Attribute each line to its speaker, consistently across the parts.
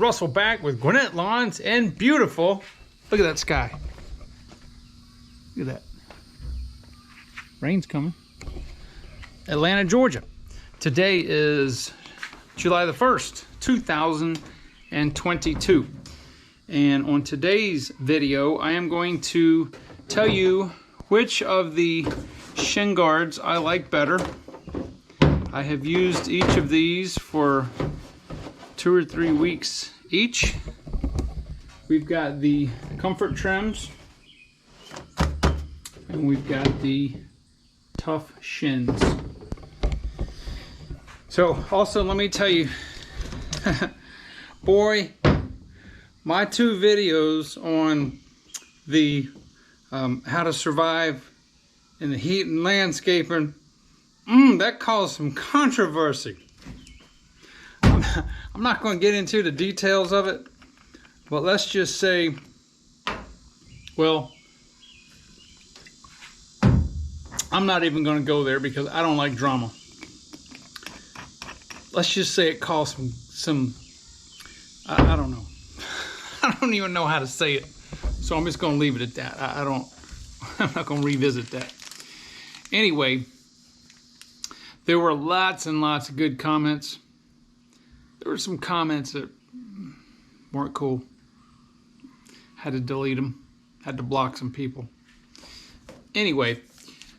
Speaker 1: Russell back with Gwinnett Lawns and beautiful, look at that sky. Look at that. Rain's coming. Atlanta, Georgia. Today is July the 1st, 2022. And on today's video, I am going to tell you which of the shin guards I like better. I have used each of these for 2 or 3 weeks each. We've got the comfort trims and we've got the tough shins. So also let me tell you, boy, my 2 videos on the how to survive in the heat and landscaping, that caused some controversy. I'm not going to get into the details of it, but let's just say, well, I'm not even going to go there because I don't like drama. Let's just say it caused some I don't know. I don't even know how to say it, so I'm just going to leave it at that. I'm not going to revisit that. Anyway, there were lots and lots of good comments. There were some comments that weren't cool. Had to delete them. Had to block some people. Anyway,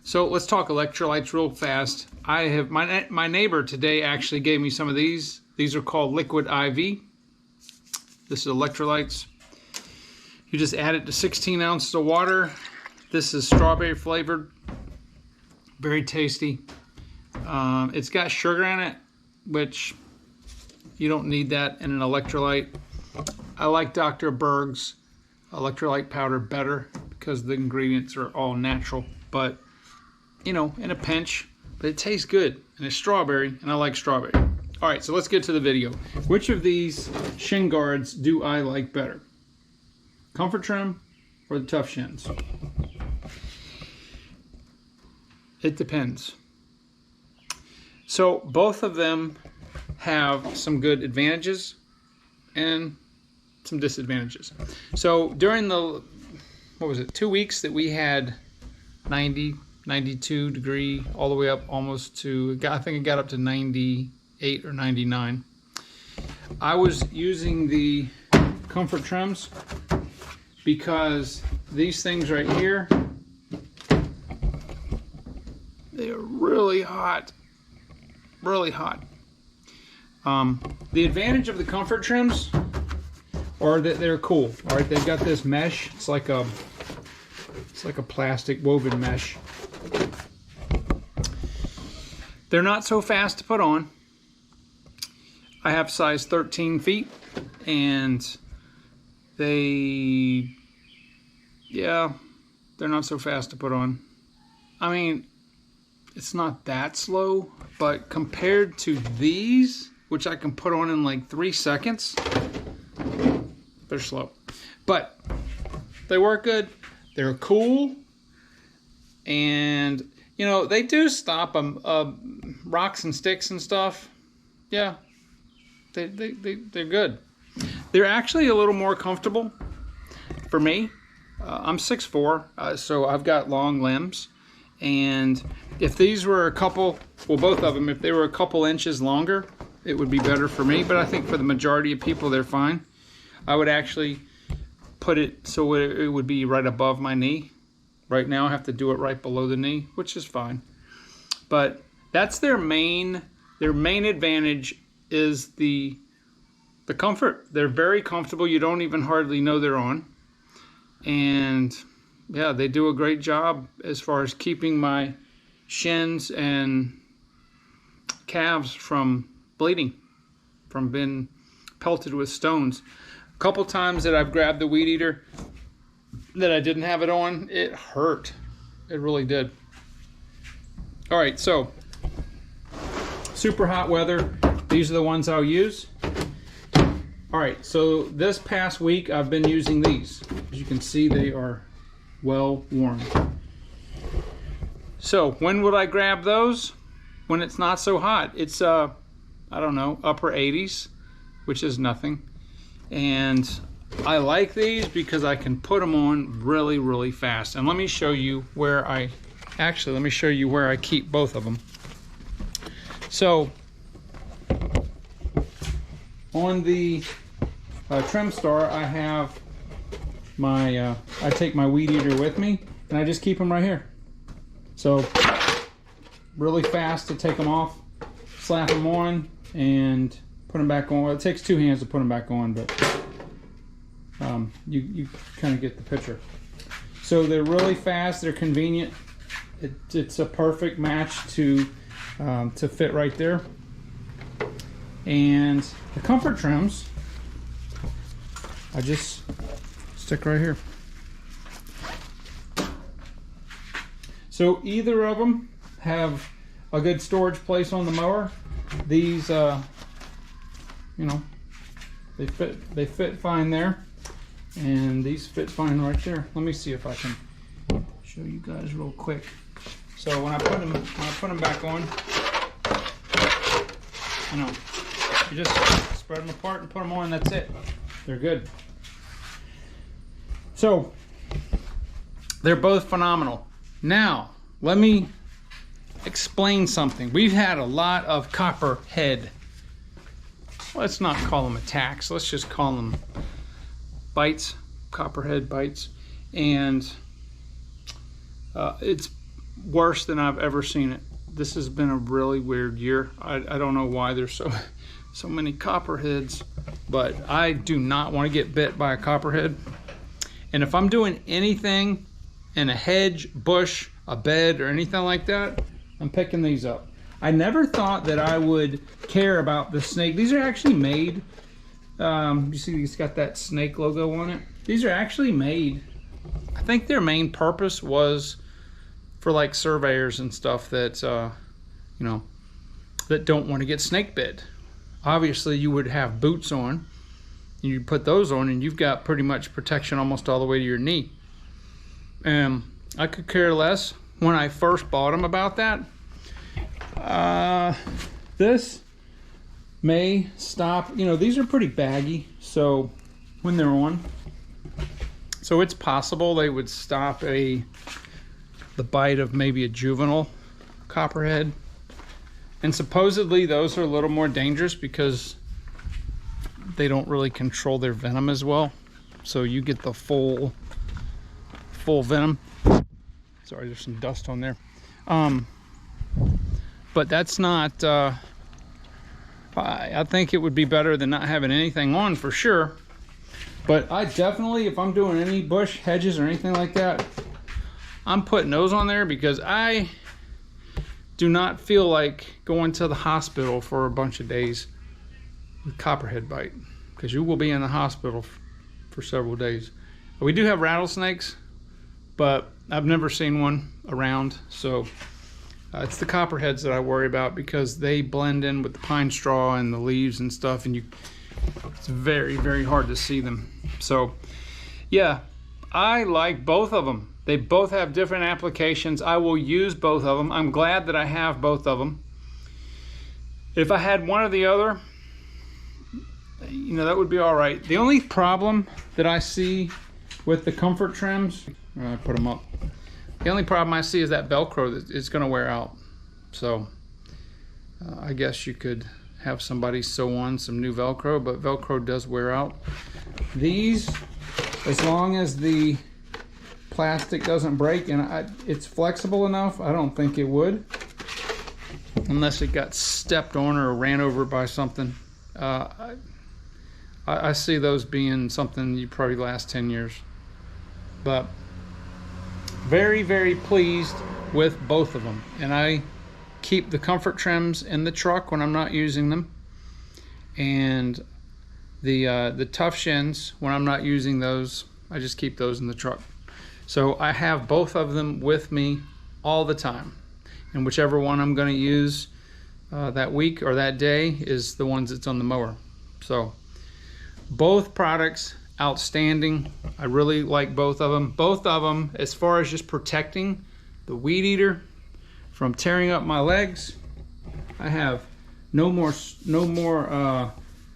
Speaker 1: so let's talk electrolytes real fast. I have my neighbor today actually gave me some of these. These are called Liquid IV. This is electrolytes. You just add it to 16 ounces of water. This is strawberry flavored. Very tasty. It's got sugar in it, which you don't need that in an electrolyte. I like Dr. Berg's electrolyte powder better because the ingredients are all natural, but you know, in a pinch, but it tastes good and it's strawberry and I like strawberry. All right, so let's get to the video. Which of these shin guards do I like better? Comfort trim or the tough shins? It depends. So both of them have some good advantages and some disadvantages. So during the, 2 weeks that we had 90, 92 degree, all the way up almost to, I think it got up to 98 or 99. I was using the comfort trims because these things right here, they are really hot. Really hot. The advantage of the comfort trims are that they're cool. All right, they've got this mesh. It's like a plastic woven mesh. They're not so fast to put on. I have size 13 feet, and they're not so fast to put on. I mean, it's not that slow, but compared to these, which I can put on in like 3 seconds, they're slow. But they work good. They're cool. And, you know, they do stop rocks and sticks and stuff. Yeah, they're good. They're actually a little more comfortable for me. I'm 6'4", so I've got long limbs. And if these were a couple, well, both of them, if they were a couple inches longer, it would be better for me. But I think for the majority of people, they're fine. I would actually put it so it would be right above my knee. Right now, I have to do it right below the knee, which is fine. But that's their main advantage is the comfort. They're very comfortable. You don't even hardly know they're on. And yeah, they do a great job as far as keeping my shins and calves from bleeding, from being pelted with stones. A couple times that I've grabbed the weed eater that I didn't have it on, it hurt. It really did. All right, so super hot weather. These are the ones I'll use. All right, so this past week I've been using these. As you can see, they are well worn. So when would I grab those? When it's not so hot. It's I don't know, upper 80s, which is nothing. And I like these because I can put them on really, really fast. And let me show you where I keep both of them. So on the trim star, I have my, I take my weed eater with me, and I just keep them right here. So really fast to take them off, slap them on, and put them back on. Well, it takes 2 hands to put them back on, but you kind of get the picture. So they're really fast, they're convenient. It's a perfect match to fit right there. And the comfort trims, I just stick right here. So either of them have a good storage place on the mower. These, you know, they fit fine there, and these fit fine right there. Let me see if I can show you guys real quick. So when I put them back on, you know, you just spread them apart and put them on. That's it. They're good. So they're both phenomenal. Now let me explain something. We've had a lot of copperhead, let's not call them attacks, let's just call them bites, copperhead bites, and it's worse than I've ever seen it. This has been a really weird year. I don't know why there's so many copperheads, but I do not want to get bit by a copperhead. And if I'm doing anything in a hedge, bush, a bed, or anything like that, I'm picking these up. I never thought that I would care about the snake. These are actually made, you see it's got that snake logo on it. These are actually made, I think their main purpose was for like surveyors and stuff that, you know, that don't want to get snake bit. Obviously you would have boots on, and you put those on and you've got pretty much protection almost all the way to your knee. I could care less when I first bought them about that. This may stop, you know, these are pretty baggy, so when they're on, so it's possible they would stop the bite of maybe a juvenile copperhead. And supposedly those are a little more dangerous because they don't really control their venom as well, so you get the full venom. Sorry, there's some dust on there. But that's not, I think it would be better than not having anything on for sure. But I definitely, if I'm doing any bush, hedges, or anything like that, I'm putting those on there because I do not feel like going to the hospital for a bunch of days with copperhead bite, because you will be in the hospital for several days. We do have rattlesnakes, but I've never seen one around, so it's the copperheads that I worry about because they blend in with the pine straw and the leaves and stuff, and it's very, very hard to see them. So yeah, I like both of them. They both have different applications. I will use both of them. I'm glad that I have both of them. If I had one or the other, you know, that would be all right. The only problem that I see with the comfort trims, I put them up. The only problem I see is that Velcro that is going to wear out. So I guess you could have somebody sew on some new Velcro, but Velcro does wear out. These, as long as the plastic doesn't break and it's flexible enough, I don't think it would, unless it got stepped on or ran over by something. I see those being something you probably last 10 years. But very, very pleased with both of them, and I keep the comfort trims in the truck when I'm not using them, and the tough shins, when I'm not using those, I just keep those in the truck. So I have both of them with me all the time, and whichever one I'm going to use that week or that day is the ones that's on the mower. So both products outstanding. I really like both of them. Both of them, as far as just protecting the weed eater from tearing up my legs, I have no more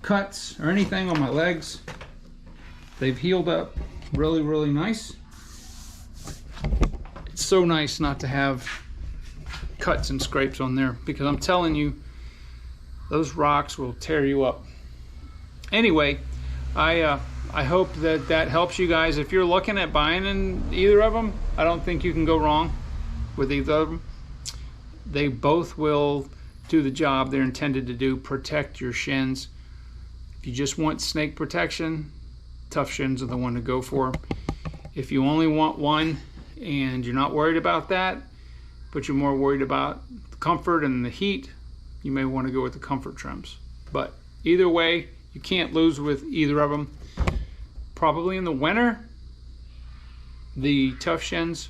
Speaker 1: cuts or anything on my legs. They've healed up really, really nice. It's so nice not to have cuts and scrapes on there, because I'm telling you, those rocks will tear you up. Anyway, I hope that that helps you guys. If you're looking at buying in either of them, I don't think you can go wrong with either of them. They both will do the job they're intended to do, protect your shins. If you just want snake protection, Tough Shins are the one to go for. If you only want one and you're not worried about that, but you're more worried about the comfort and the heat, you may want to go with the comfort trims. But either way, you can't lose with either of them. Probably in the winter, the Tough Shins,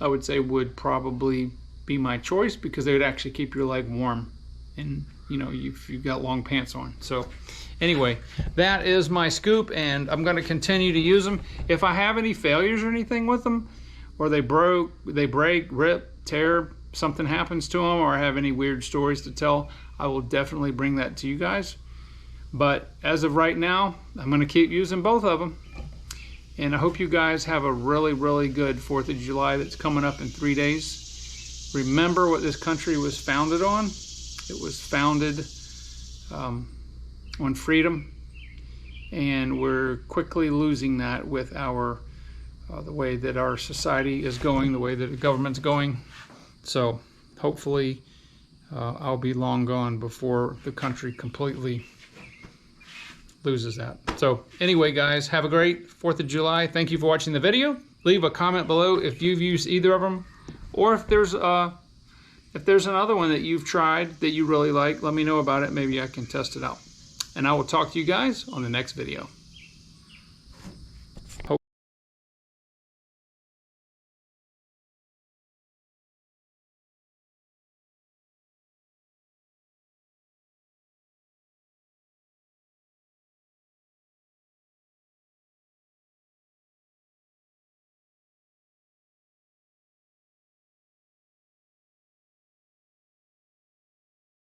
Speaker 1: I would say, would probably be my choice, because they would actually keep your leg warm, and you know, if you've got long pants on. So anyway, that is my scoop, and I'm going to continue to use them. If I have any failures or anything with them, or they break, rip, tear, something happens to them, or I have any weird stories to tell, I will definitely bring that to you guys. But as of right now, I'm going to keep using both of them. And I hope you guys have a really, really good 4th of July that's coming up in 3 days. Remember what this country was founded on. It was founded on freedom, and we're quickly losing that with our the way that our society is going, the way that the government's going. So hopefully I'll be long gone before the country completely loses that. So anyway, guys, have a great 4th of July. Thank you for watching the video. Leave a comment below if you've used either of them, or if there's another one that you've tried that you really like. Let me know about it. Maybe I can test it out. And I will talk to you guys on the next video.